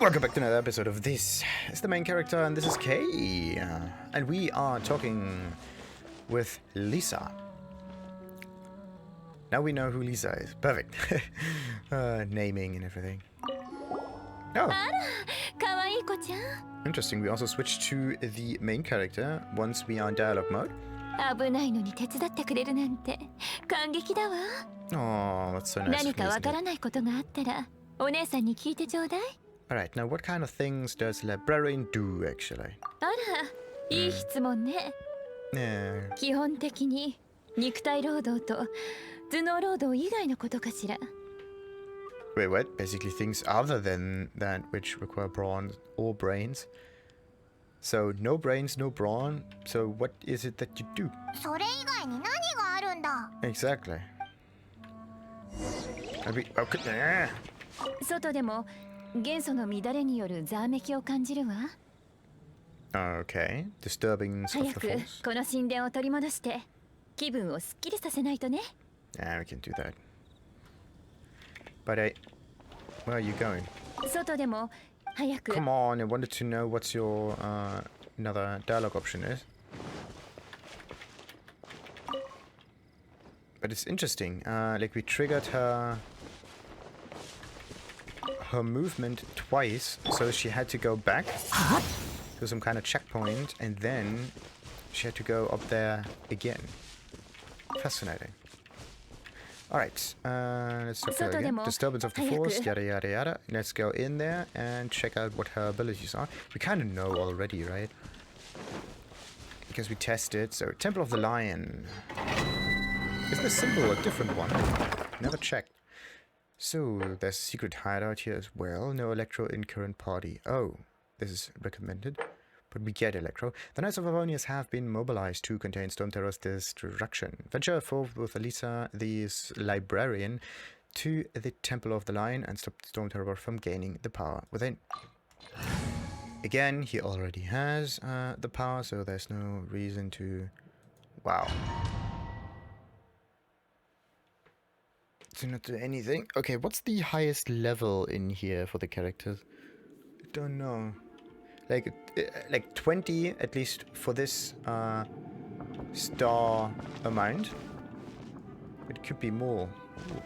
Welcome back to another episode of This is the main character, and this is Kay. And we are talking with Lisa. Now we know who Lisa is. Perfect. Naming and everything. Oh. Interesting, we also switched to the main character once we are in dialogue mode. Oh, that's so nice. Alright, now what kind of things does Librarian do actually? Yeah. Wait, what? Basically things other than that which require brawn or brains. So no brains, no brawn. So what is it that you do? Exactly. Okay, disturbings of the force. Yeah, we can do that. But where are you going? Come on, I wanted to know what's your another dialogue option is. But it's interesting. Like we triggered her movement twice, so she had to go back to some kind of checkpoint, and then she had to go up there again. Fascinating. Alright, let's talk about again. Disturbance of the force, yada yada yada. Let's go in there and check out what her abilities are. We kind of know already, right? Because we tested. So, Temple of the Lion. Is the symbol a different one? Never checked. So, there's a secret hideout here as well. No Electro in current party. Oh, this is recommended. But we get Electro. The Knights of Avonius have been mobilized to contain Storm Terror's destruction. Venture forth with Elisa, the Librarian, to the Temple of the Lion and stop Storm Terror from gaining the power within. Again, he already has the power, so there's no reason to... Wow. To not do anything. Okay, what's the highest level in here for the characters? I don't know. Like 20 at least for this star amount. It could be more. Ooh.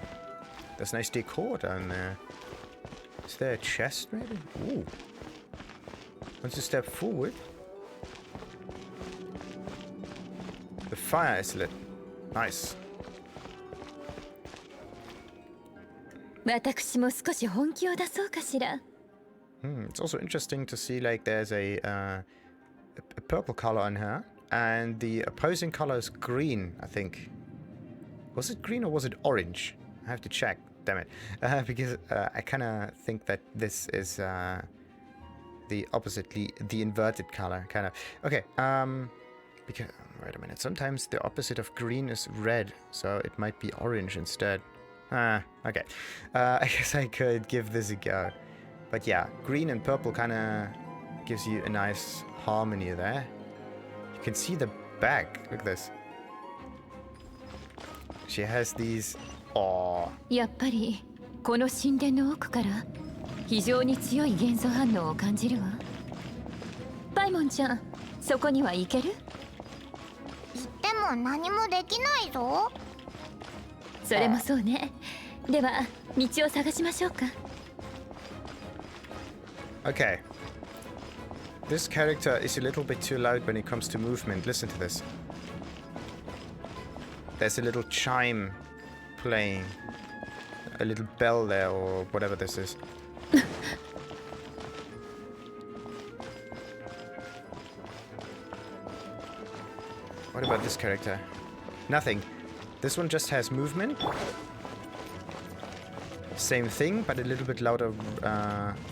There's nice decor down there. Is there a chest maybe? Ooh. Once you step forward, the fire is lit. Nice. It's also interesting to see like there's a purple color on her, and the opposing color is green, I think. Was it green or was it orange? I have to check, damn it. Because I kind of think that this is the oppositely, the inverted color, kind of. Okay, because, wait a minute, sometimes the opposite of green is red, so it might be orange instead. Okay. I guess I could give this a go. But yeah, green and purple kind of gives you a nice harmony there. You can see the back. Look at this. She has these... Aww. Okay. This character is a little bit too loud when it comes to movement. Listen to this. There's a little chime playing. A little bell there, or whatever this is. What about this character? Nothing. This one just has movement. Same thing, but a little bit louder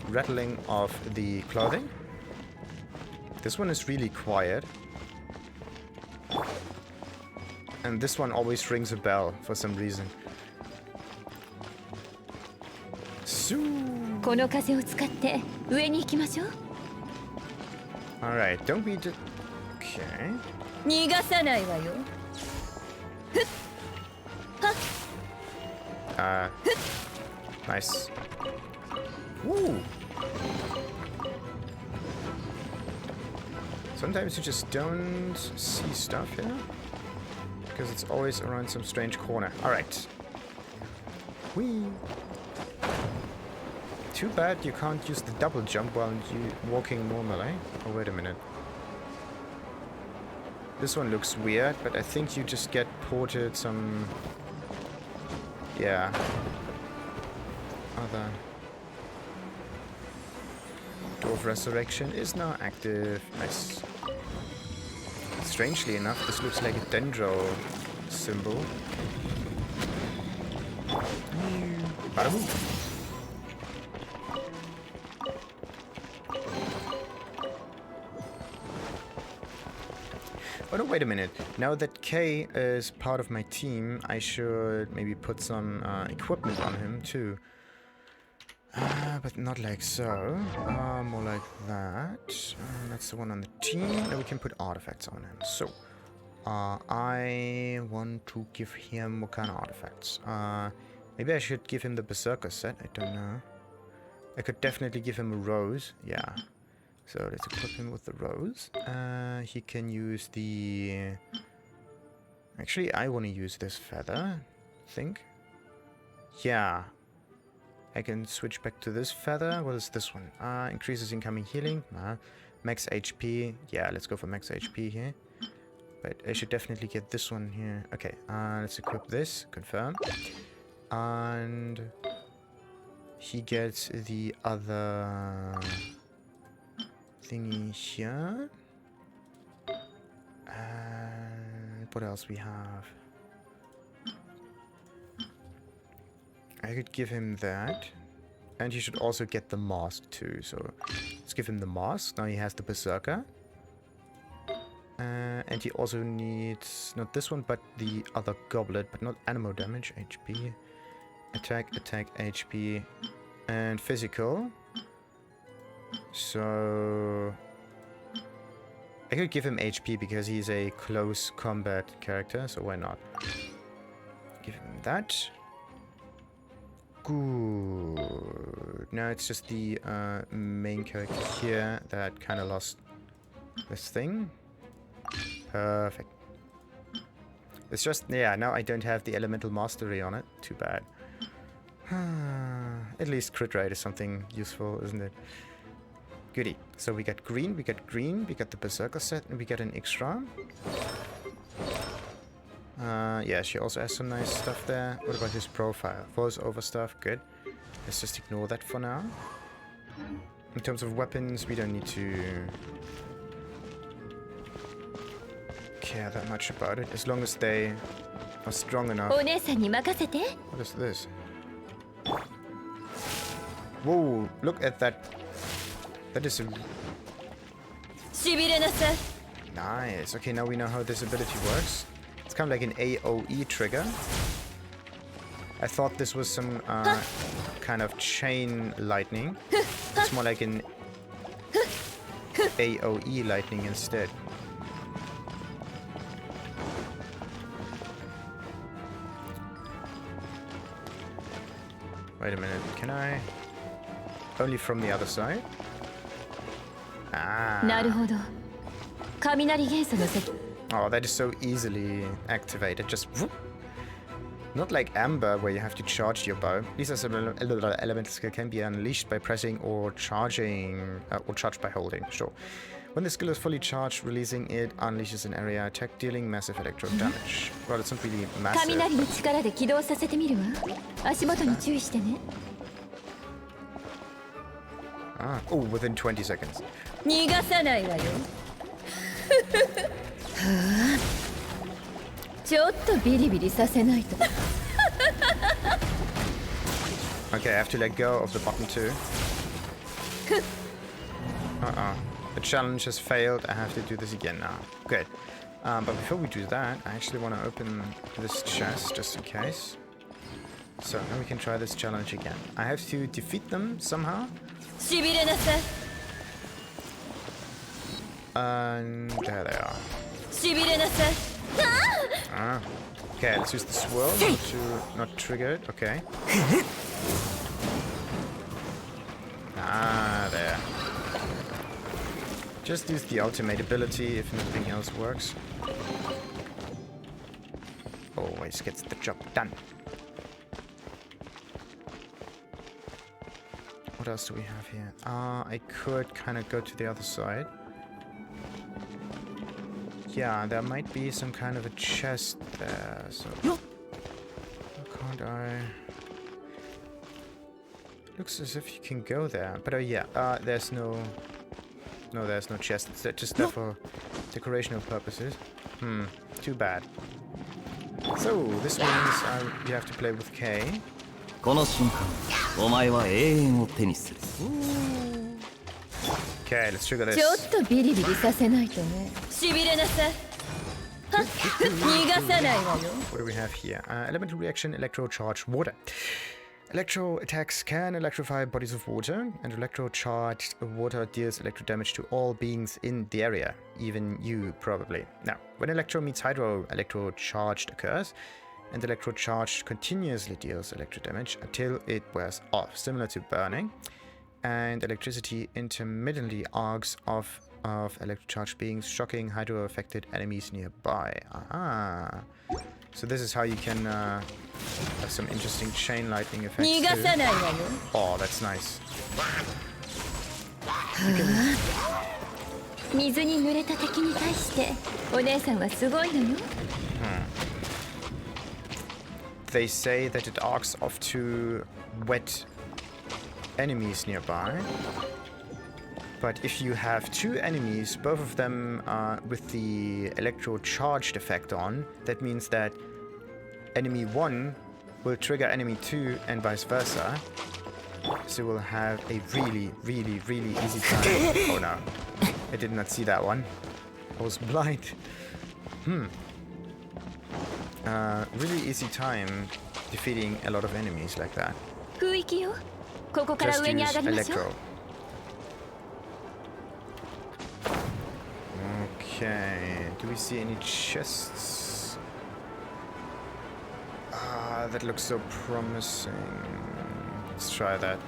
rattling of the clothing. This one is really quiet. And this one always rings a bell for some reason. Alright, don't be just... Okay. Nice. Woo! Sometimes you just don't see stuff here. Because it's always around some strange corner. Alright. Whee! Too bad you can't use the double jump while you walking normally. Oh, wait a minute. This one looks weird, but I think you just get ported some... yeah. Other... Door of Resurrection is now active. Nice. Strangely enough, this looks like a Dendro symbol. Bada boom. Oh no, wait a minute. Now that K is part of my team, I should maybe put some equipment on him too. But not like so. More like that. That's the one on the team. And we can put artifacts on him. So, I want to give him what kind of artifacts? Maybe I should give him the Berserker set. I don't know. I could definitely give him a rose. Yeah. So let's equip him with the rose. He can use the... Actually, I want to use this feather. I think. Yeah. I can switch back to this feather. What is this one? Increases incoming healing. Max HP. Yeah, let's go for max HP here. But I should definitely get this one here. Okay, let's equip this. Confirm. And he gets the other thingy here. And what else we have? I could give him that. And he should also get the mask too. So let's give him the mask. Now he has the Berserker. And he also needs not this one, but the other goblet, but not animal damage. HP. Attack, attack, HP. And physical. So I could give him HP because he's a close combat character, so why not? Give him that. Good. Now it's just the main character here that kind of lost this thing. Perfect. It's just, yeah, now I don't have the elemental mastery on it. Too bad. At least crit rate is something useful, isn't it? Goody. So we got green, we got the Berserker set, and we got an extra. Yeah, she also has some nice stuff there. What about his profile? Voice-over stuff, good. Let's just ignore that for now. In terms of weapons, we don't need to care that much about it, as long as they are strong enough. What is this? Whoa, look at that. That is a... Nice. Okay, now we know how this ability works. It's kind of like an AoE trigger. I thought this was some kind of chain lightning. It's more like an AoE lightning instead. Wait a minute, can I? Only from the other side? Ah. Oh, that is so easily activated. Just whoop. Not like Amber, where you have to charge your bow. These are some elemental skill can be unleashed by pressing or charging, or charged by holding. Sure. When the skill is fully charged, releasing it unleashes an area attack, dealing massive electro damage. Well, it's not really massive. Oh, within 20 seconds. Okay, I have to let go of the button too. The challenge has failed. I have to do this again now. Good. But before we do that, I actually want to open this chest just in case. So now we can try this challenge again. I have to defeat them somehow. And there they are. Okay, let's use the swirl to not trigger it. Okay. There. Just use the ultimate ability if nothing else works. Always gets the job done. What else do we have here? I could kind of go to the other side. Yeah, there might be some kind of a chest there, so... Can't I... Looks as if you can go there, but yeah, there's no... No, there's no chest. It's just there for decorational purposes. Too bad. So, this means you have to play with K. Okay, let's trigger this. What do we have here? Elemental reaction, electro charge, water. Electro attacks can electrify bodies of water, and electro-charged water deals electro damage to all beings in the area, even you, probably. Now, when electro meets hydro, electro-charged occurs, and electro-charged continuously deals electro damage until it wears off, similar to burning, and electricity intermittently arcs off of electro-charged beings, shocking hydro-affected enemies nearby. Aha! So this is how you can have some interesting chain lightning effects too. Oh, that's nice. They say that it arcs off to wet enemies nearby. But if you have two enemies, both of them with the electro-charged effect on, that means that enemy 1 will trigger enemy 2 and vice versa. So we'll have a really, really, really easy time. Oh no, I did not see that one. I was blind. Really easy time defeating a lot of enemies like that. Just use electro. Okay, do we see any chests? That looks so promising. Let's try that.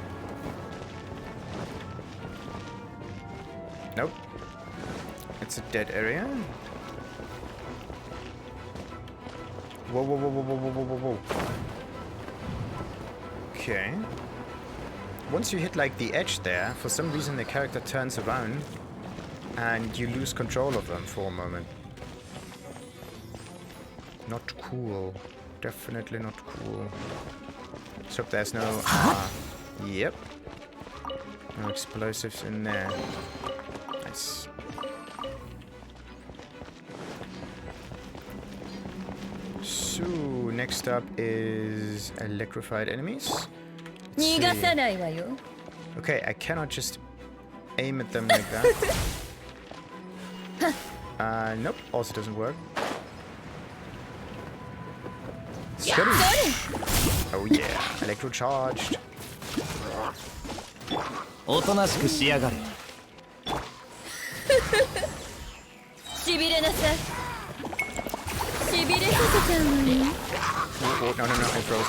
Nope. It's a dead area. Whoa, whoa, whoa, whoa, whoa, whoa, whoa, whoa. Okay. Once you hit like the edge there, for some reason the character turns around and you lose control of them for a moment. Not cool. Definitely not cool. Let's hope there's no... yep. No explosives in there. Nice. So, next up is electrified enemies. Okay, I cannot just aim at them like that. Nope, also doesn't work. Oh yeah, electro charged. Oh, no, no, I froze.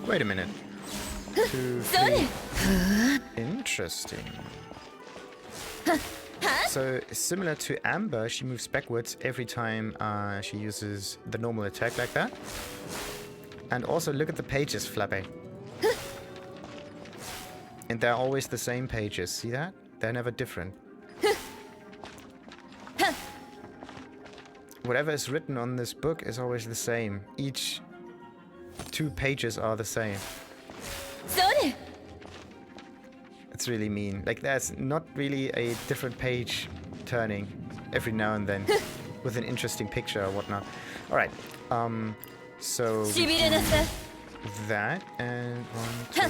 Wait a minute. 2, 3. Interesting. So, similar to Amber, she moves backwards every time she uses the normal attack like that. And also, look at the pages flapping. And they're always the same pages, see that? They're never different. Whatever is written on this book is always the same. Each 2 pages are the same. It's really mean. Like, there's not really a different page turning every now and then with an interesting picture or whatnot. Alright, so that and 1, 2,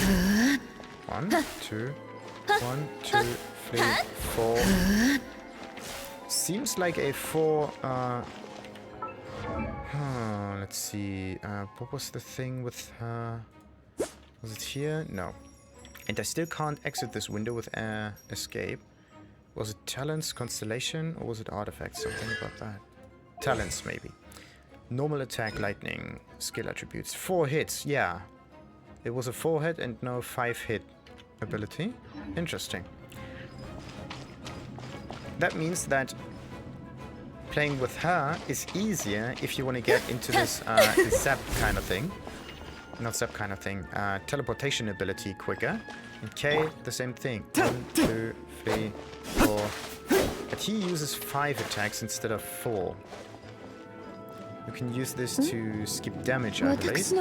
3. 1, 2, 1, 2, 3, 4. Seems like a 4 Let's see. What was the thing with her? Was it here? No. And I still can't exit this window with escape. Was it talents, constellation, or was it artifacts? Something about that. Talents, maybe. Normal attack, lightning, skill attributes. 4 hits, yeah. It was a 4 hit and no 5 hit ability. Interesting. That means that playing with her is easier if you want to get into this zap kind of thing. Not zap kind of thing. Teleportation ability quicker. And K, the same thing. 1, 2, 3, 4. But he uses 5 attacks instead of 4. You can use this to skip damage, I believe.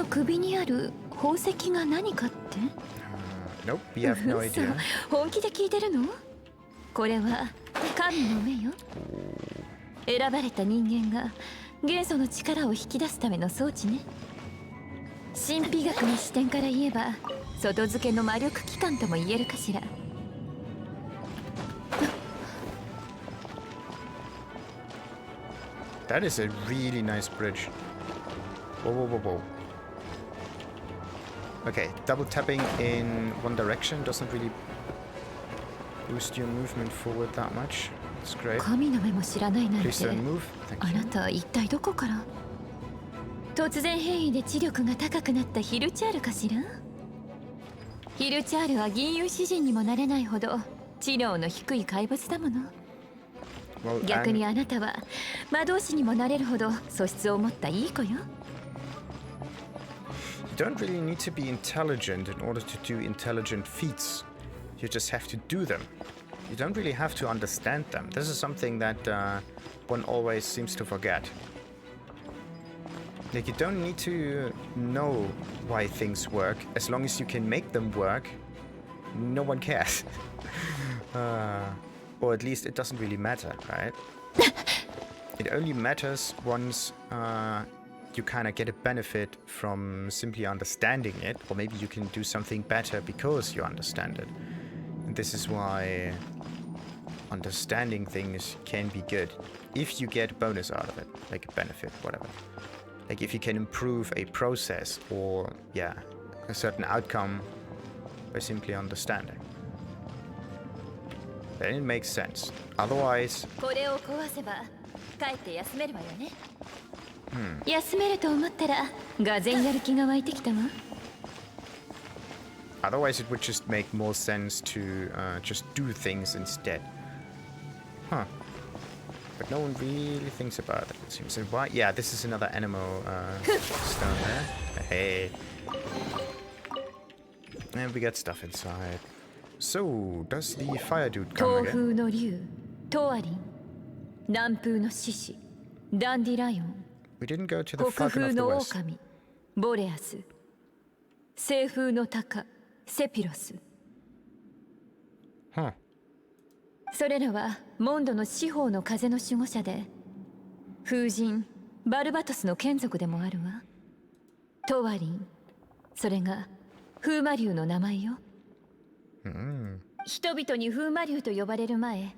Nope, we have no idea. 本気で聞いてるの？これは神の目よ。選ばれた人間が元素の力を引き出すための装置ね。神秘学の視点から言えば、外付けの魔力機関とも言えるかしら。That is a really nice bridge. Whoa, whoa, whoa, whoa. Okay, double tapping in one direction doesn't really boost your movement forward that much. It's great. Please don't move. Thank you. あなた一体どこから？突然変異で知力が高くなったヒルチャールかしら？ヒルチャールは銀融詩人にもなれないほど知能の低い怪物だもの。逆にあなたは魔導士にもなれるほど素質を持ったいい子よ。You don't really need to be intelligent in order to do intelligent feats. You just have to do them. You don't really have to understand them. This is something that one always seems to forget. Like, you don't need to know why things work. As long as you can make them work, no one cares. Or at least it doesn't really matter, right? It only matters once you kind of get a benefit from simply understanding it, or maybe you can do something better because you understand it. And this is why understanding things can be good if you get a bonus out of it, like a benefit, whatever. Like if you can improve a process or, yeah, a certain outcome by simply understanding. Then it makes sense. Otherwise... 休めると思ったらがぜんやる気が湧いてきたわ。Otherwise it would just make more sense to just do things instead. Huh. But no one really thinks about it, it seems. And why? Yeah, this is another animal stone there. Hey. And we got stuff inside. So, does the fire dude come again? 東風の竜、トアリン、南風の獅子、ダンディライオン、 We didn't go to the 北 Falcon 風 of the の West. 狼、ボレアス、西風の鷹、セピロス。Huh. それらはモンドの四方の風の守護者で、風神バルバトスの眷属でもあるわ。トワリン、それが風魔竜の名前よ。人々に風魔竜と呼ばれる前、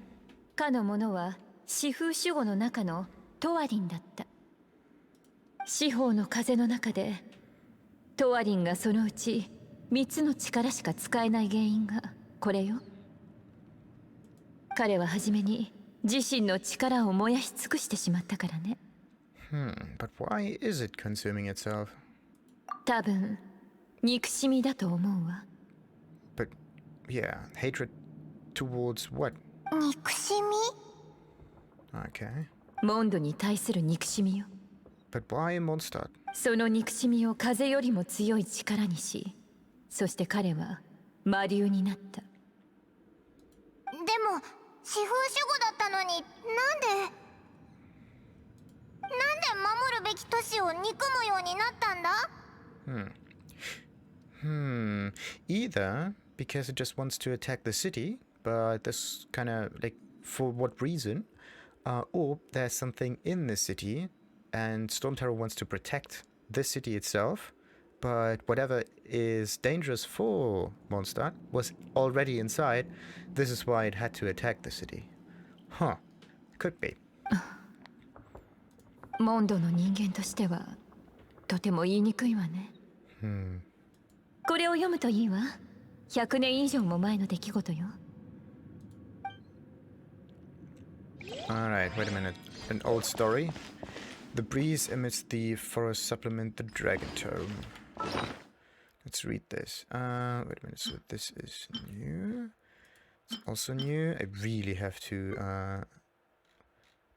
かの者は四風守護の中のトワリンだった。四方の風の中でトワリンがそのうち3つの力しか使えない原因がこれよ。彼は初めに自身の力を燃やし尽くしてしまったからね。But why is it consuming itself? 多分憎しみだと思うわ。But yeah, hatred towards what? 憎しみ? Okay. モンドに対する憎しみよ。But why Mondstadt? その憎しみを風よりも強い力にし、そして彼は魔竜になった。でも四風守護だったのに、なんで守るべき都市を憎むようになったんだ? Either because it just wants to attack the city, but this kind of like for what reason? Or there's something in the city, and Storm Terror wants to protect the city itself, but whatever is dangerous for Mondstadt was already inside. This is why it had to attack the city. Huh. Could be. モンドの人間としてはとても言いにくいわね。これを読むといいわ。100年以上も前の出来事よ。Alright, wait a minute. An old story. The breeze amidst the forest supplement the dragon tome. Let's read this. Wait a minute. So this is new. It's also new. I really have to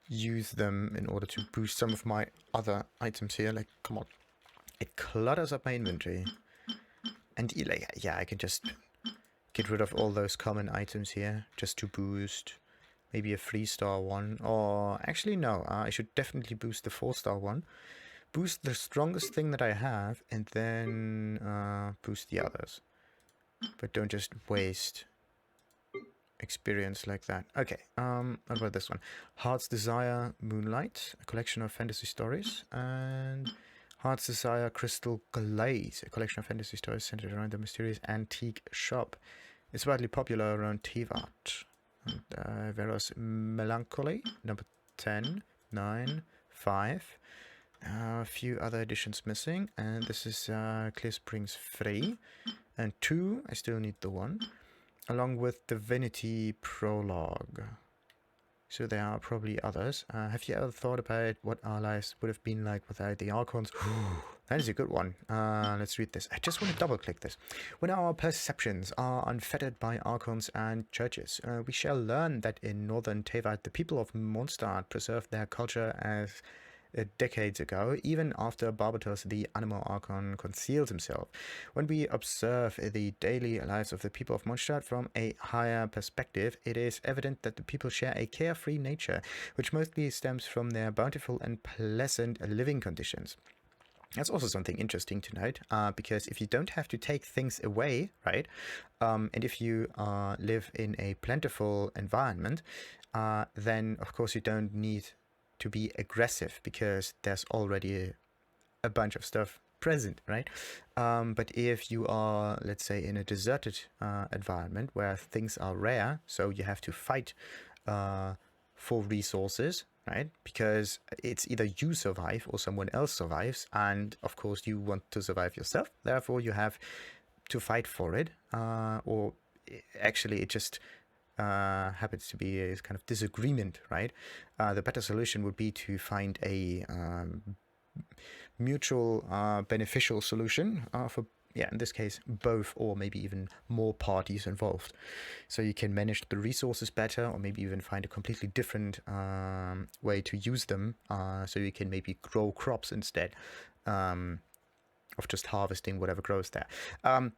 use them in order to boost some of my other items here. Like, come on. It clutters up my inventory. And like, yeah, I can just get rid of all those common items here just to boost maybe a 3-star one. Or actually, no, I should definitely boost the 4-star one. Boost the strongest thing that I have and then boost the others. But don't just waste experience like that. Okay, what about this one? Heart's Desire Moonlight, a collection of fantasy stories, and Heart's Desire Crystal Glaze, a collection of fantasy stories centered around the mysterious antique shop. It's widely popular around Tevat. And Veros Melancholy, number 10, 9, 5. A few other editions missing, and this is Clear Springs 3. And 2, I still need the 1. Along with Divinity Prologue. So there are probably others. Have you ever thought about what our lives would have been like without the Archons? That is a good one. Let's read this. I just want to double click this. When our perceptions are unfettered by Archons and churches, we shall learn that in northern Tevat, the people of Mondstadt preserved their culture as decades ago, even after Barbatos, the animal archon, concealed himself. When we observe the daily lives of the people of Mondstadt from a higher perspective, it is evident that the people share a carefree nature, which mostly stems from their bountiful and pleasant living conditions. That's also something interesting to note, because if you don't have to take things away, right, and if you live in a plentiful environment, then of course you don't need to be aggressive because there's already a bunch of stuff present, right? But if you are, let's say, in a deserted environment where things are rare, so you have to fight for resources, right? Because it's either you survive or someone else survives, and of course you want to survive yourself, therefore you have to fight for it, or actually it just happens to be a kind of disagreement, right? The better solution would be to find a mutual beneficial solution for, yeah, in this case, both or maybe even more parties involved. So you can manage the resources better, or maybe even find a completely different way to use them, so you can maybe grow crops instead. Of just harvesting whatever grows there.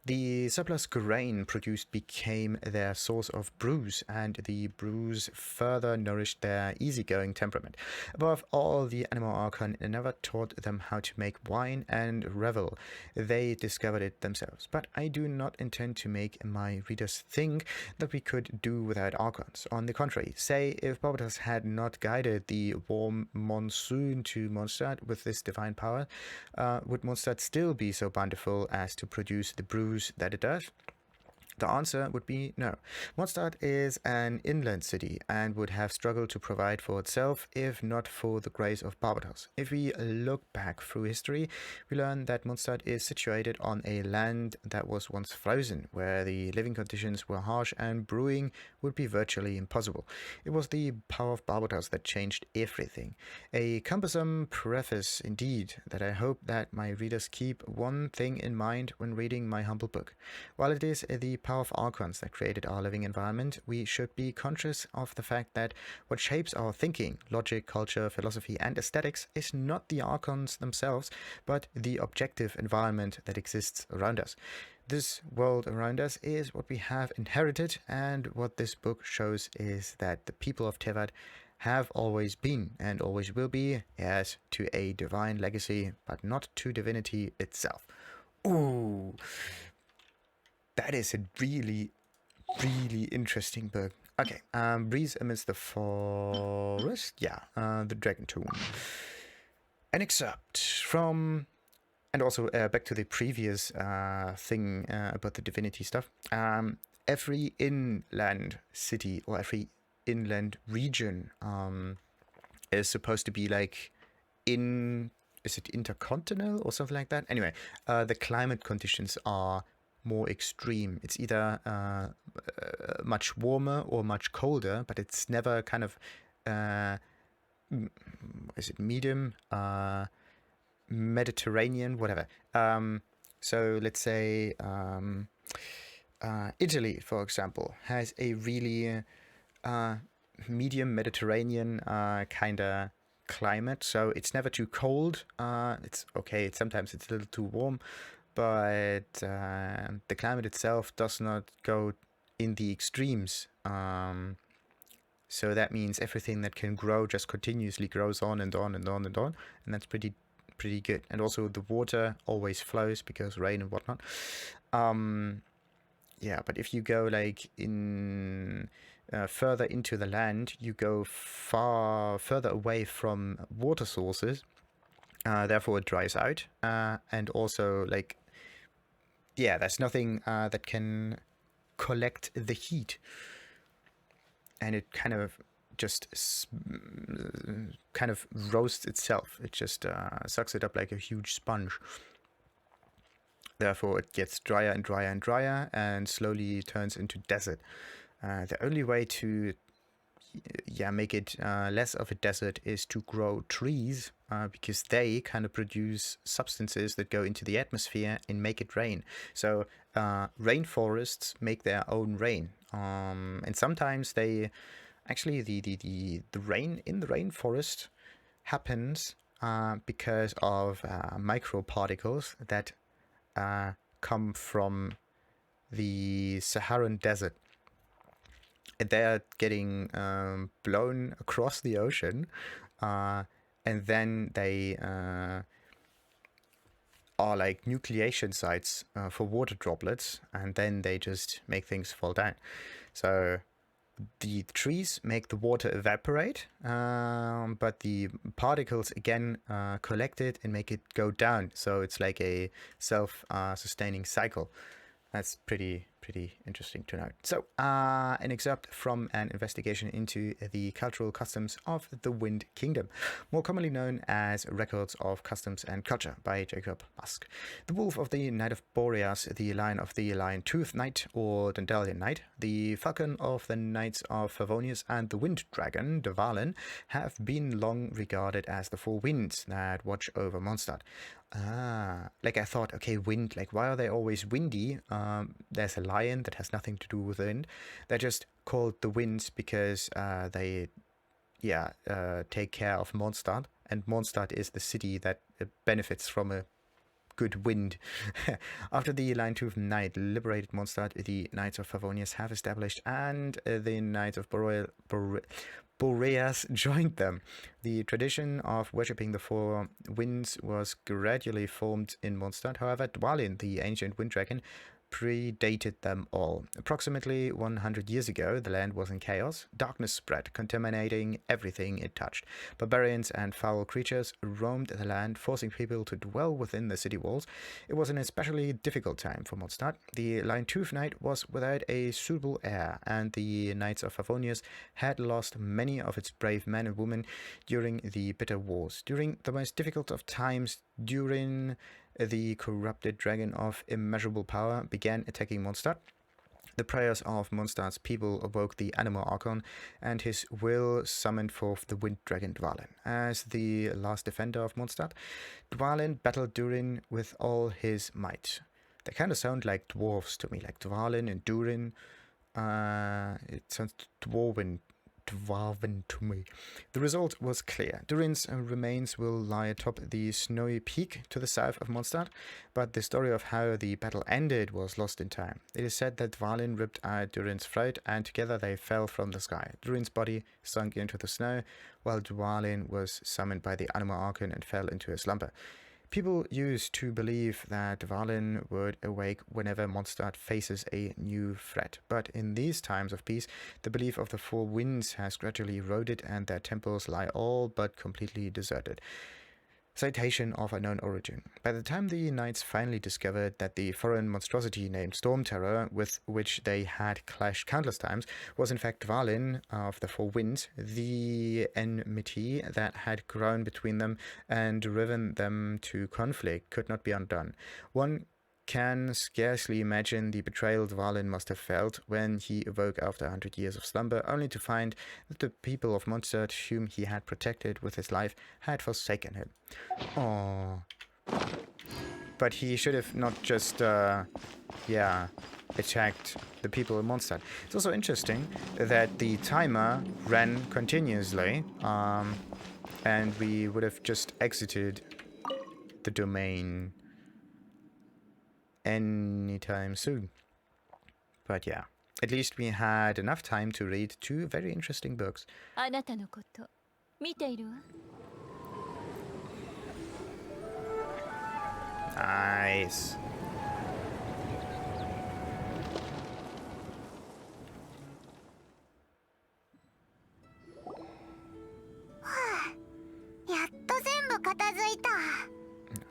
The surplus grain produced became their source of brews, and the brews further nourished their easygoing temperament. Above all, the animal archon never taught them how to make wine and revel. They discovered it themselves. But I do not intend to make my readers think that we could do without archons. On the contrary, say, if Barbatos had not guided the warm monsoon to Mondstadt with this divine power, would Mondstadt still be so bountiful as to produce the brews that it does? The answer would be no. Mondstadt is an inland city and would have struggled to provide for itself if not for the grace of Barbatos. If we look back through history, we learn that Mondstadt is situated on a land that was once frozen, where the living conditions were harsh and brewing would be virtually impossible. It was the power of Barbatos that changed everything. A cumbersome preface indeed, that I hope that my readers keep one thing in mind when reading my humble book. While it is the power of archons that created our living environment, we should be conscious of the fact that what shapes our thinking, logic, culture, philosophy, and aesthetics is not the archons themselves, but the objective environment that exists around us. This world around us is what we have inherited, and what this book shows is that the people of Tevat have always been and always will be heirs to a divine legacy, but not to divinity itself. Ooh. That is a really, really interesting book. Okay, Breeze Amidst the Forest. Yeah, the Dragon Tome. An excerpt from, and also back to the previous thing about the divinity stuff. Every inland city or every inland region is supposed to be like is it intercontinental or something like that? Anyway, the climate conditions are more extreme. It's either much warmer or much colder, but it's never kind of is it medium, Mediterranean, whatever. So let's say Italy, for example, has a really medium Mediterranean kind of climate, so it's never too cold. It's okay, sometimes it's a little too warm, but the climate itself does not go in the extremes. So that means everything that can grow just continuously grows on and on and on and on, and that's pretty good. And also the water always flows because rain and whatnot. Yeah, but if you go like in further into the land, you go further away from water sources. Therefore, it dries out, and also like there's nothing that can collect the heat, and it kind of just kind of roasts itself. It just sucks it up like a huge sponge. Therefore, it gets drier and drier and drier, and slowly turns into desert. The only way to make it less of a desert is to grow trees, because they kind of produce substances that go into the atmosphere and make it rain. So rainforests make their own rain, and sometimes they actually the rain in the rainforest happens because of microparticles that come from the Saharan desert. They're getting blown across the ocean, and then they are like nucleation sites for water droplets, and then they just make things fall down. So the trees make the water evaporate, but the particles again collect it and make it go down. So it's like a self-sustaining cycle. That's pretty interesting to note. So, an excerpt from an investigation into the cultural customs of the Wind Kingdom, more commonly known as Records of Customs and Culture by Jacob Musk. The Wolf of the Night of Boreas, the Lion of the Lion-Toothed Knight or Dandelion Knight, the Falcon of the Knights of Favonius, and the Wind Dragon, Dvalin, have been long regarded as the four winds that watch over Mondstadt. Like I thought, okay, wind, like why are they always windy? There's a lion that has nothing to do with wind. They're just called the winds because they take care of Mondstadt, and Mondstadt is the city that benefits from a good wind. After the Lion-Toothed Knight liberated Mondstadt, the Knights of Favonius have established, and the Knights of Boreas joined them. The tradition of worshipping the four winds was gradually formed in Mondstadt. However, Dvalin, the ancient wind dragon, predated them all. Approximately 100 years ago, the land was in chaos. Darkness spread, contaminating everything it touched. Barbarians and foul creatures roamed the land, forcing people to dwell within the city walls. It was an especially difficult time for Mondstadt. The Lion-Toothed Knight was without a suitable heir, and the Knights of Favonius had lost many of its brave men and women during the bitter wars. During the most difficult of times, the corrupted dragon of immeasurable power began attacking Mondstadt. The prayers of Mondstadt's people awoke the Animal Archon, and his will summoned forth the Wind Dragon Dvalin. As the last defender of Mondstadt, Dvalin battled Durin with all his might. They kind of sound like dwarves to me, like Dvalin and Durin. It sounds dwarven to me. The result was clear. Durin's remains will lie atop the snowy peak to the south of Mondstadt, but the story of how the battle ended was lost in time. It is said that Dvalin ripped out Durin's throat, and together they fell from the sky. Durin's body sunk into the snow, while Dvalin was summoned by the Animal Archon and fell into a slumber. People used to believe that Dvalin would awake whenever Mondstadt faces a new threat, but in these times of peace, the belief of the four winds has gradually eroded, and their temples lie all but completely deserted. Citation of unknown origin. By the time the knights finally discovered that the foreign monstrosity named Storm Terror, with which they had clashed countless times, was in fact Dvalin of the Four Winds, the enmity that had grown between them and driven them to conflict could not be undone. One can scarcely imagine the betrayal Dvalin must have felt when he awoke after 100 years of slumber, only to find that the people of Mondstadt, whom he had protected with his life, had forsaken him. Oh, but he should have not just, attacked the people of Mondstadt. It's also interesting that the timer ran continuously, and we would have just exited the domain anytime soon. But yeah, at least we had enough time to read 2 very interesting books. あなたのこと見ているわ。 Nice.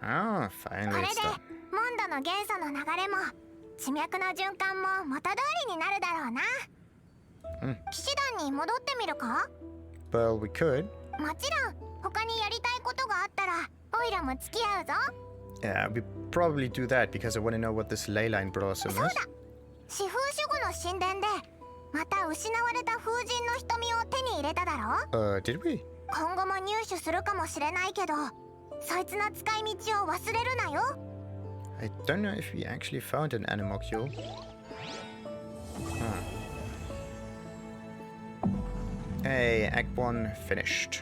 Oh, finally it's done. モンドの元素の流れも地脈の循環も元通りになるだろうな。騎士団に戻ってみるか？ Well, we could. もちろん他にやりたいことがあったらオイラも付き合うぞ。 Yeah, we probably do that because I want to know what this Ley Line Blossom is. そうだ。四風守護の神殿でまた失われた風神の瞳を手に入れただろ？ Did we? 今後も入手するかもしれないけど、そいつの使い道を忘れるなよ。 I don't know if we actually found an animalcule. Hey, Act 1 finished.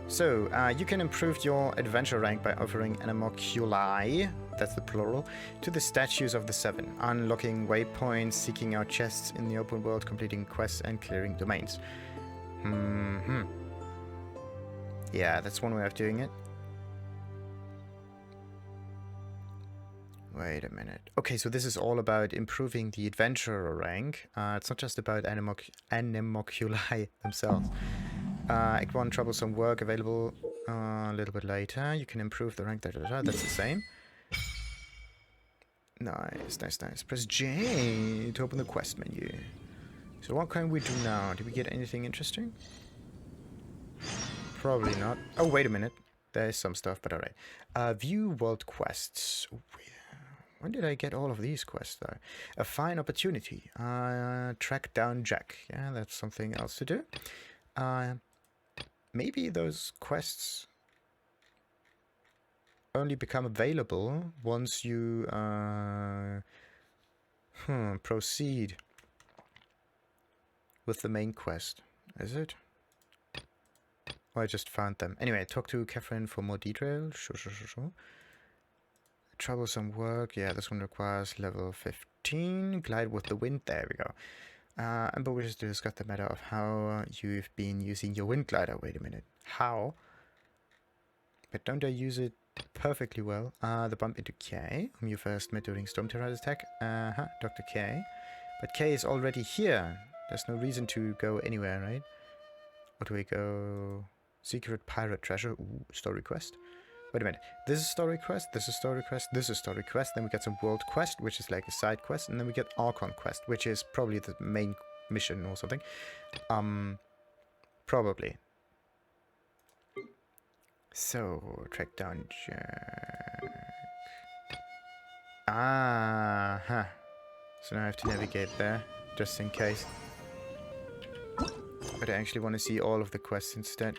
So, you can improve your adventure rank by offering animalculi, that's the plural, to the statues of the 7, unlocking waypoints, seeking out chests in the open world, completing quests, and clearing domains. Yeah, that's one way of doing it. Wait a minute. Okay, so this is all about improving the adventurer rank. It's not just about animalculi themselves. Act 1, troublesome work, available a little bit later. You can improve the rank, that's the same. Nice, nice, nice. Press J to open the quest menu. So what can we do now? Did we get anything interesting? Probably not. Oh, wait a minute. There's some stuff, but alright. View world quests. When did I get all of these quests, though? A fine opportunity. Track down Jack. Yeah, that's something else to do. Maybe those quests only become available once you proceed with the main quest. Is it? Oh, I just found them. Anyway, talk to Catherine for more detail. Sure. Troublesome work. Yeah, this one requires level 15. Glide with the wind. There we go. Amber wishes to discuss the matter of how you've been using your wind glider. Wait a minute. How? But don't I use it perfectly well? The bump into K, whom you first met during Storm Terror's attack. Dr. K. But K is already here. There's no reason to go anywhere, right? Or do we go... Secret pirate treasure. Ooh, story quest. Wait a minute. This is story quest, this is story quest, this is story quest. Then we get some world quest, which is like a side quest. And then we get Archon quest, which is probably the main mission or something. Probably. So, track down Jack. So now I have to navigate there, just in case. But I actually want to see all of the quests instead.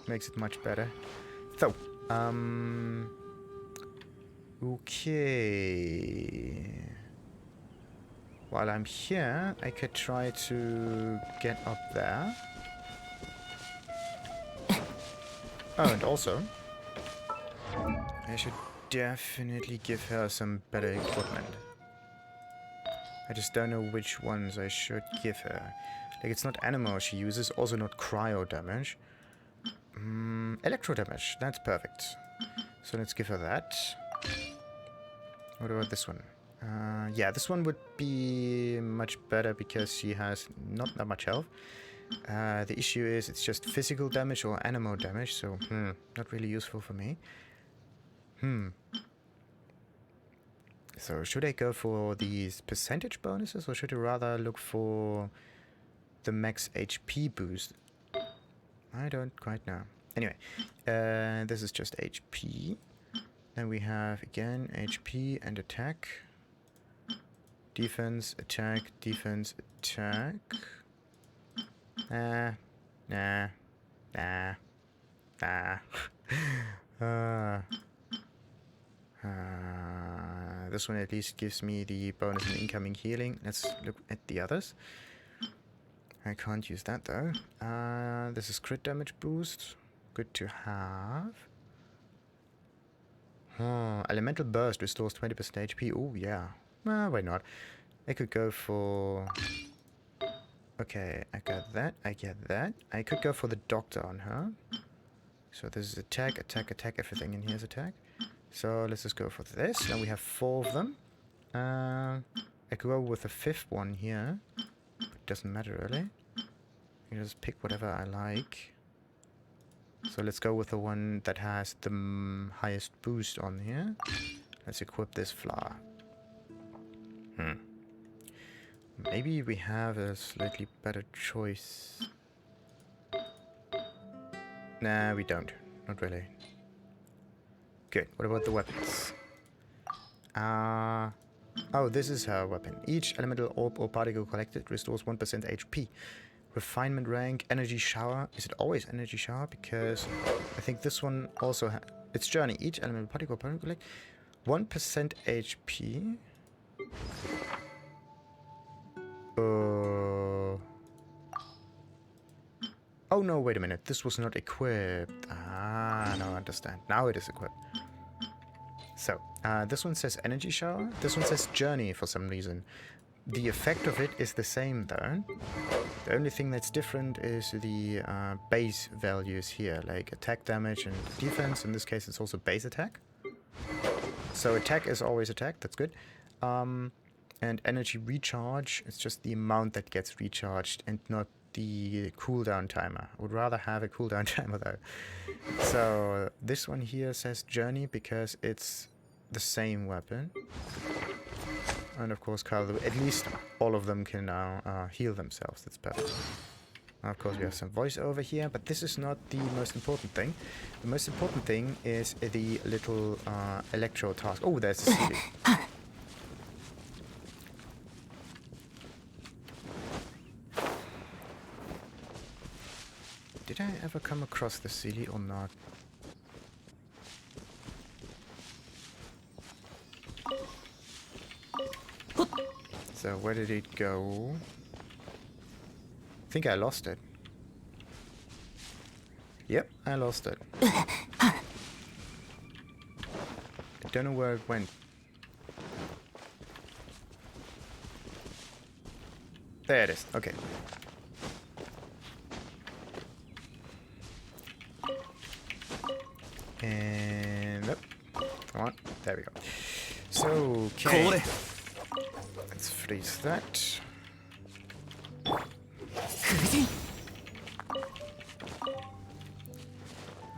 Makes it much better. So, okay. While I'm here, I could try to get up there. Oh, and also, I should definitely give her some better equipment. I just don't know which ones I should give her. Like, it's not animal she uses, also not cryo damage. Electro damage, that's perfect. So let's give her that. What about this one? Yeah, this one would be much better because she has not that much health. The issue is it's just physical damage or animal damage, so not really useful for me. So should I go for these percentage bonuses, or should I rather look for the max HP boost? I don't quite know. Anyway, this is just HP. Then we have again HP and attack. Defense, attack, defense, attack. Nah. This one at least gives me the bonus in incoming healing. Let's look at the others. I can't use that though. This is crit damage boost. Good to have. Elemental burst restores 20% HP. Oh yeah. Why not? I could go for... Okay, I got that. I get that. I could go for the doctor on her. So this is attack, attack, attack. Everything in here is attack. So let's just go for this. Now we have 4 of them. I could go with the 5th one here. But it doesn't matter really. I can just pick whatever I like. So let's go with the one that has the highest boost on here. Let's equip this flower. Maybe we have a slightly better choice. Nah, we don't. Not really. Good. What about the weapons? Oh, this is her weapon. Each elemental orb or particle collected restores 1% HP. Refinement rank, energy shower. Is it always energy shower? Because I think this one also has... It's journey. Each elemental particle or particle collect 1% HP. Oh no, wait a minute. This was not equipped. Now I understand. Now it is equipped. So, this one says energy shower. This one says journey for some reason. The effect of it is the same though. The only thing that's different is the base values here, like attack damage and defense. In this case, it's also base attack. So attack is always attack. That's good. And energy recharge, it's just the amount that gets recharged and not the cooldown timer. I would rather have a cooldown timer though. So this one here says journey because it's the same weapon. And of course, at least all of them can now heal themselves. That's perfect. Of course, we have some voiceover here, but this is not the most important thing. The most important thing is the little electro task. Oh, there's the Seelie. Did I ever come across the Seelie or not? So where did it go? I think I lost it. Yep, I lost it. I don't know where it went. There it is. Okay. And yep. Come on. There we go. So, okay. Let's freeze that.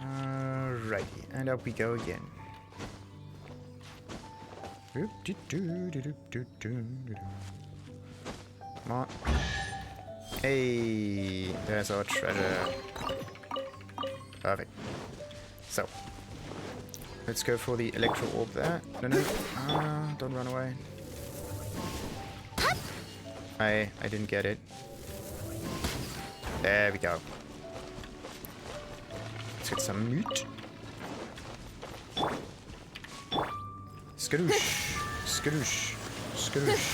Alrighty, and up we go again. Come on. Hey, there's our treasure. Perfect. So, let's go for the electro orb there. No. Don't run away. I didn't get it. There we go. Let's get some meat. Skadoosh. Skadoosh. Skadoosh.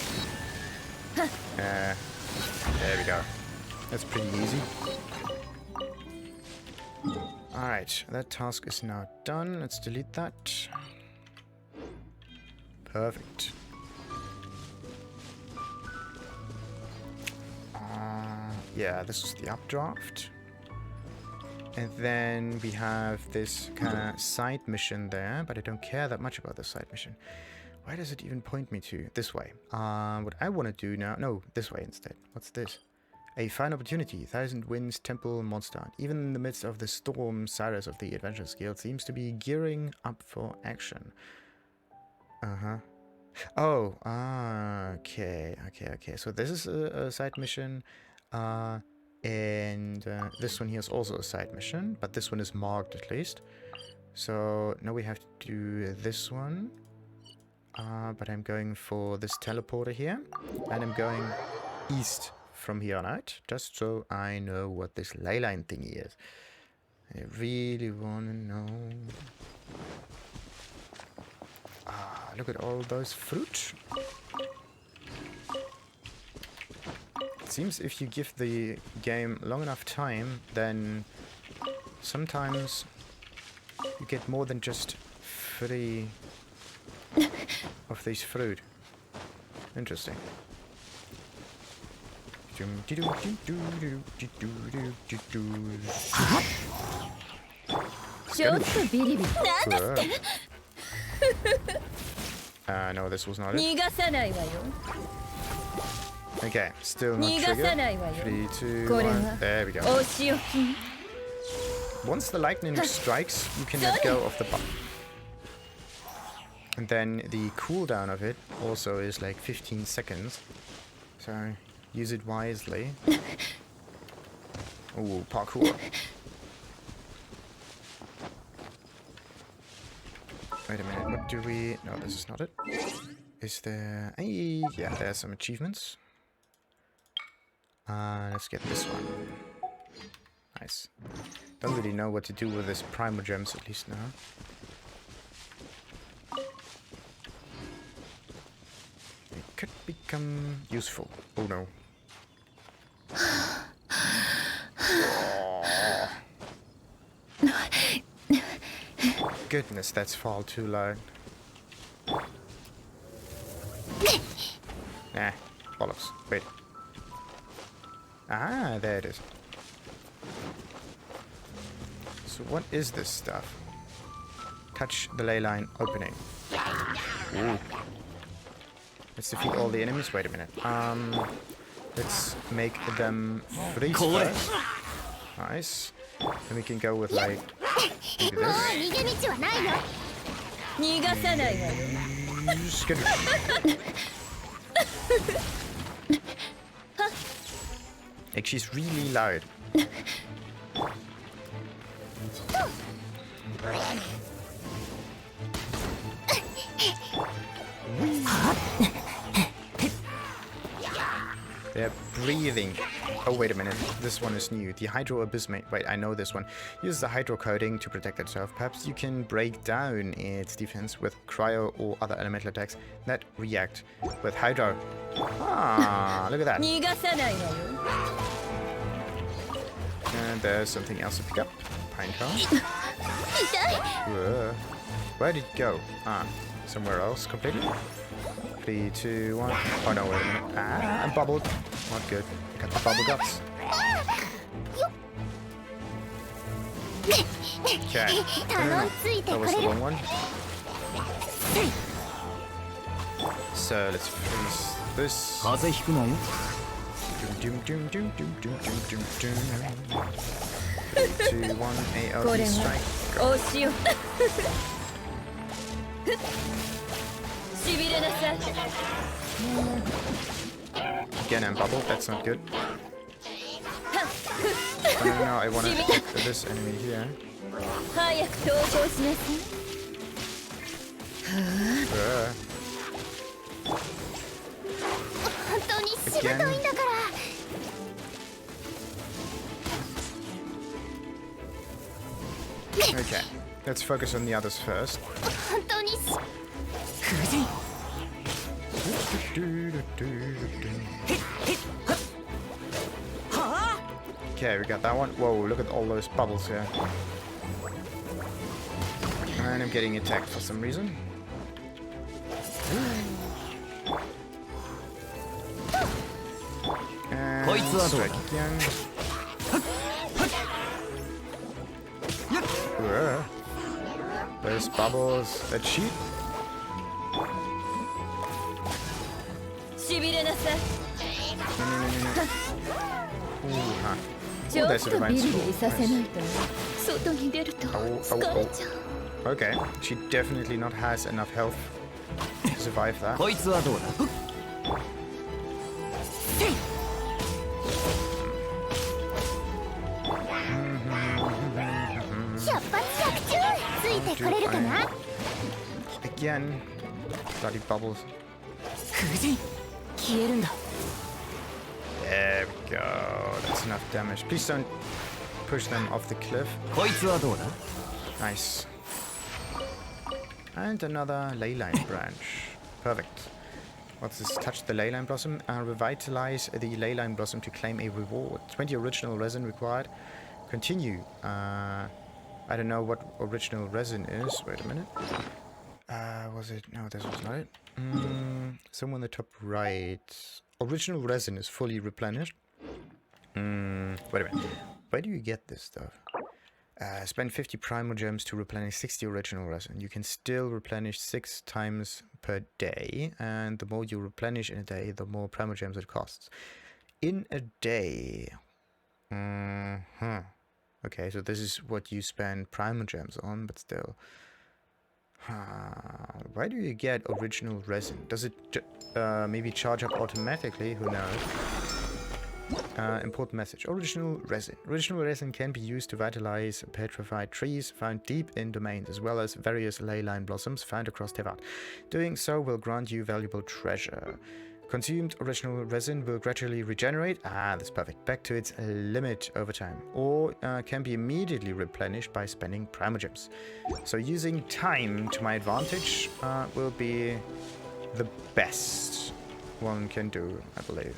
There we go. That's pretty easy. Alright, that task is now done. Let's delete that. Perfect. Yeah, this is the updraft. And then we have this kind of side mission there, but I don't care that much about the side mission. Where does it even point me to? This way. What I want to do now... No, this way instead. What's this? A fine opportunity. Thousand Winds Temple Monster. Even in the midst of the storm, Cyrus of the Adventurers Guild seems to be gearing up for action. Oh, okay. So this is a side mission. And this one here is also a side mission, but this one is marked at least. So now we have to do this one. But I'm going for this teleporter here. And I'm going east from here on out, just so I know what this ley line thingy is. I really want to know. Look at all those fruit. It seems if you give the game long enough time, then sometimes you get more than just 3 of these fruit. Interesting. No, this was not it. Okay, still not triggered. 3, 2, 1. There we go. Once the lightning strikes, you can let go of the button. And then the cooldown of it also is like 15 seconds. So use it wisely. Oh, parkour. Wait a minute, what do we... No, this is not it. Is there... Hey, yeah, there's some achievements. Let's get this one. Nice. Don't really know what to do with this primal gems, at least now. It could become useful. Oh no. Goodness, that's far too low. Nah, bollocks. Wait. Ah, there it is. So what is this stuff? Touch the Ley Line Opening. Ooh. Let's defeat all the enemies. Wait a minute. Let's make them freeze first. Nice. Then we can go with like maybe this. Like she's really loud. They're breathing. Oh, wait a minute. This one is new. The Hydro Abyssmate. Wait, I know this one. Uses the Hydro coating to protect itself. Perhaps you can break down its defense with Cryo or other elemental attacks that react with Hydro. Ah, look at that. And there's something else to pick up. Pine cone. Where did it go? Ah, somewhere else completely. 3, 2, 1. Oh no, wait a minute. Ah, I'm bubbled. Not good. I got the bubble guts. Okay. That was the wrong one. So let's freeze this. Doom, doom, doom, doom, doom, doom, doom, doom. 3, 2, 1. AOE strike. Go. Again, I'm bubbled. That's not good. Oh, no, I want to attack this enemy here. Again. Okay, let's focus on the others first. Okay, we got that one. Whoa, look at all those bubbles here. And I'm getting attacked for some reason. And strike again. There's bubbles that cheat. huh. ちょっ there's と a ビ divine リビリ scroll. させな Nice. いと外に出ると疲れちゃう。 Okay, she definitely not has enough health to survive that. こいつはどうだ。出発着中ついてこれるかな。 Again, bloody bubbles. 風神消えるんだ。 There we go. That's enough damage. Please don't push them off the cliff. こいつはどうだ。 Nice. And another ley line branch. Perfect. What's this? Touch the ley line blossom. Revitalize the ley line blossom to claim a reward. 20 original resin required. Continue. I don't know what original resin is. Wait a minute. Was it? No, this was not it. Somewhere on the top right. Original resin is fully replenished. Wait a minute. Where do you get this stuff? Spend 50 primal gems to replenish 60 original resin. You can still replenish 6 times per day, and the more you replenish in a day, the more primal gems it costs. In a day. Okay, so this is what you spend primal gems on, but still. Why do you get original resin? Does it maybe charge up automatically? Who knows? Important message. Original resin. Original resin can be used to vitalize petrified trees found deep in domains, as well as various ley line blossoms found across Tevat. Doing so will grant you valuable treasure. Consumed original resin will gradually regenerate, that's perfect, back to its limit over time, or can be immediately replenished by spending primal gems. So using time to my advantage will be the best one can do, I believe.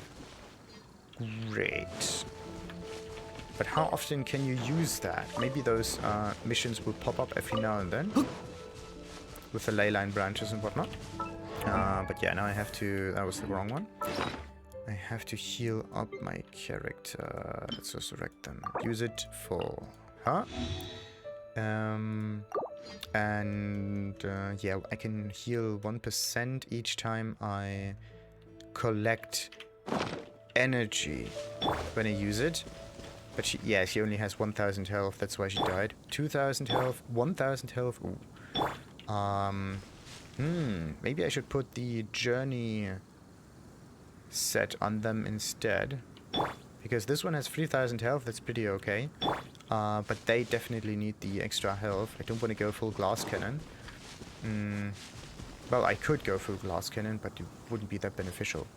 Great. But how often can you use that? Maybe those missions will pop up every now and then with the ley line branches and whatnot. But yeah, now I have to... That was the wrong one. I have to heal up my character. Let's resurrect them. Use it for her. Yeah, I can heal 1% each time I collect energy when I use it. But she only has 1000 health. That's why she died. 2000 health, 1000 health. Ooh. Maybe I should put the journey set on them instead. Because this one has 3000 health, that's pretty okay. But they definitely need the extra health. I don't want to go full glass cannon. Well, I could go full glass cannon, but it wouldn't be that beneficial.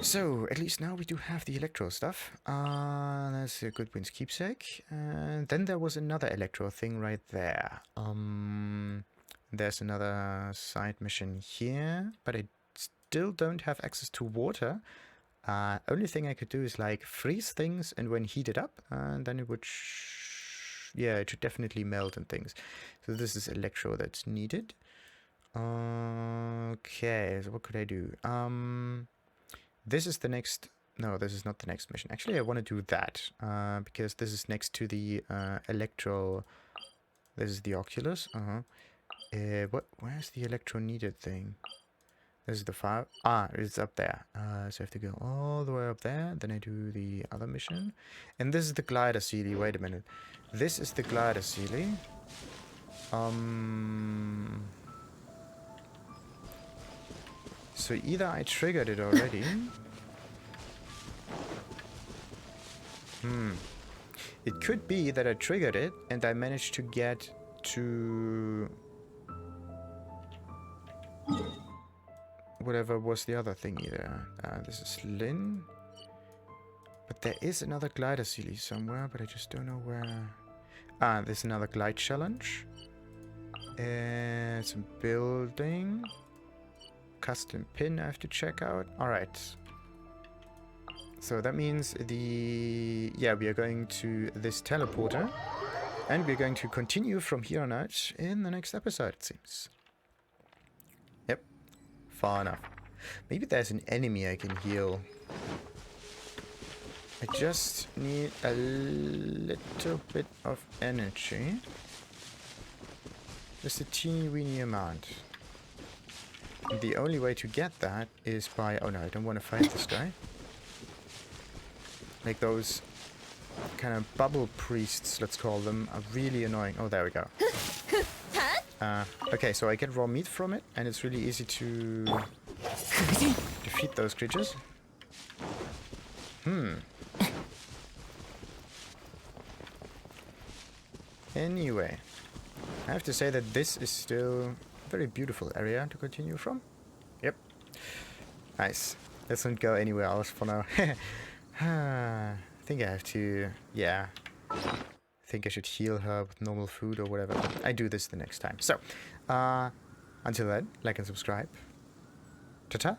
So, at least now we do have the Electro stuff. That's a Goodwin's keepsake. And then there was another Electro thing right there. There's another side mission here, but I still don't have access to water. Only thing I could do is like freeze things, and when heated up, and then it would it should definitely melt and things. So this is Electro that's needed. Okay, so what could I do? This is the next... No, this is not the next mission. Actually, I want to do that, because this is next to the Electro... This is the Oculus. Where's the Electro needed thing? This is the file. It's up there. So I have to go all the way up there. Then I do the other mission. And this is the glider Seelie. Wait a minute. This is the glider Seelie. So either I triggered it already. It could be that I triggered it and I managed to get to... whatever was the other thingy there. This is Lynn. But there is another glider Seelie somewhere, but I just don't know where. There's another glide challenge. It's a building. Custom pin I have to check out. Alright. So that means we are going to this teleporter. And we're going to continue from here on out in the next episode, it seems. Yep. Far enough. Maybe there's an enemy I can heal. I just need a little bit of energy. Just a teeny weeny amount. And the only way to get that is by... Oh no, I don't want to fight this guy. Like those kind of bubble priests, let's call them, are really annoying. Oh, there we go. Okay, so I get raw meat from it, and it's really easy to defeat those creatures. Anyway, I have to say that this is still a very beautiful area to continue from. Yep. Nice. Let's not go anywhere else for now. I think I have to... Yeah. I think I should heal her with normal food or whatever. I do this the next time. So, until then, like and subscribe. Ta-ta.